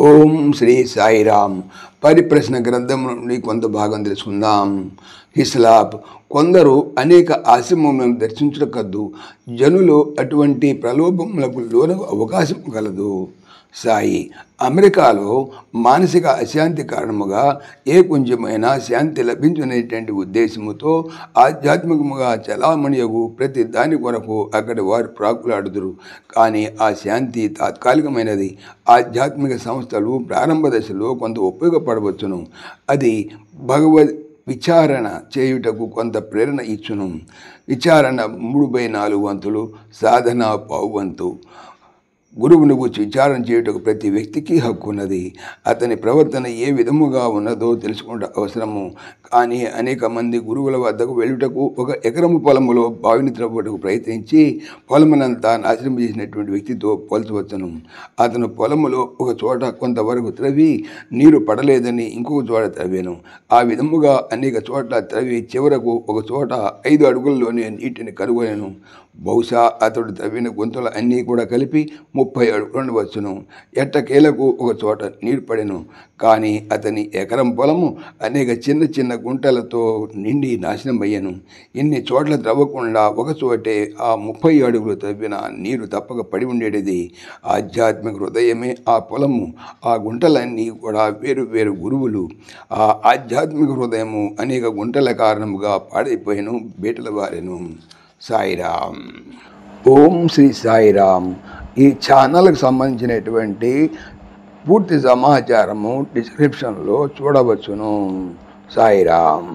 ఓం శ్రీ సాయిరామ్. పరిప్రశ్న గ్రంథం నుండి కొంత భాగం తెలుసుకుందాం. హిస్లాప్ కొందరు అనేక ఆశ్రమములను దర్శించడం కద్దు, జనులు అటువంటి ప్రలోభములకు లోనకు అవకాశం కలదు. సాయి అమెరికాలో మానసిక అశాంతి కారణముగా ఏ కొంచెమైనా శాంతి లభించునేటువంటి ఉద్దేశముతో ఆధ్యాత్మికముగా చలామణియగు ప్రతి దాని కొరకు అక్కడి వారు ప్రాకులాడుదురు. కానీ ఆ శాంతి తాత్కాలికమైనది. ఆధ్యాత్మిక సంస్థలు ప్రారంభ దశలో కొంత ఉపయోగపడవచ్చును. అది భగవద్ విచారణ చేయుటకు కొంత ప్రేరణ ఇచ్చును. విచారణ 3/4 వంతులు, సాధన 1/4 వంతు. గురువును గురించి విచారణ చేయుటకు ప్రతి వ్యక్తికి హక్కు ఉన్నది. అతని ప్రవర్తన ఏ విధముగా ఉన్నదో తెలుసుకుంటే అవసరము. కానీ అనేక మంది గురువుల వద్దకు వెళ్ళుటకు 1 ఎకరము పొలములో బావిని త్రవ్వుటకు ప్రయత్నించి పొలమునంతా నాశనం చేసినటువంటి వ్యక్తితో పోల్చవచ్చును. అతను పొలములో ఒక చోట కొంతవరకు త్రవ్వి నీరు పడలేదని ఇంకొక చోట త్రవ్వాను. ఆ విధముగా అనేక చోట్ల త్రవ్వి చివరకు ఒక చోట 5 అడుగుల్లోనే నీటిని కనుగొనెను. బహుశా అతడు త్రవ్విన గుంతలు అన్నీ కూడా కలిపి 30 అడుగులు ఉండవచ్చును. ఎట్టకేలకు ఒక చోట నీరు పడెను. కానీ అతని ఎకరం పొలము అనేక చిన్న చిన్న గుంటలతో నిండి నాశనం అయ్యాను. ఇన్ని చోట్ల త్రవ్వకుండా ఒక చోటే ఆ 30 అడుగులు త్రవ్విన నీరు తప్పక పడి ఉండేది. ఆధ్యాత్మిక హృదయమే ఆ పొలము. ఆ గుంటలన్నీ కూడా వేరు వేరు గురువులు. ఆ ఆధ్యాత్మిక హృదయము అనేక గుంటల కారణముగా పాడైపోయాను, బీటల వారెను. సాయిరామ్. ఓం శ్రీ సాయిరామ్. ఈ ఛానల్కి సంబంధించినటువంటి పూర్తి సమాచారము డిస్క్రిప్షన్లో చూడవచ్చును. సాయిరామ్.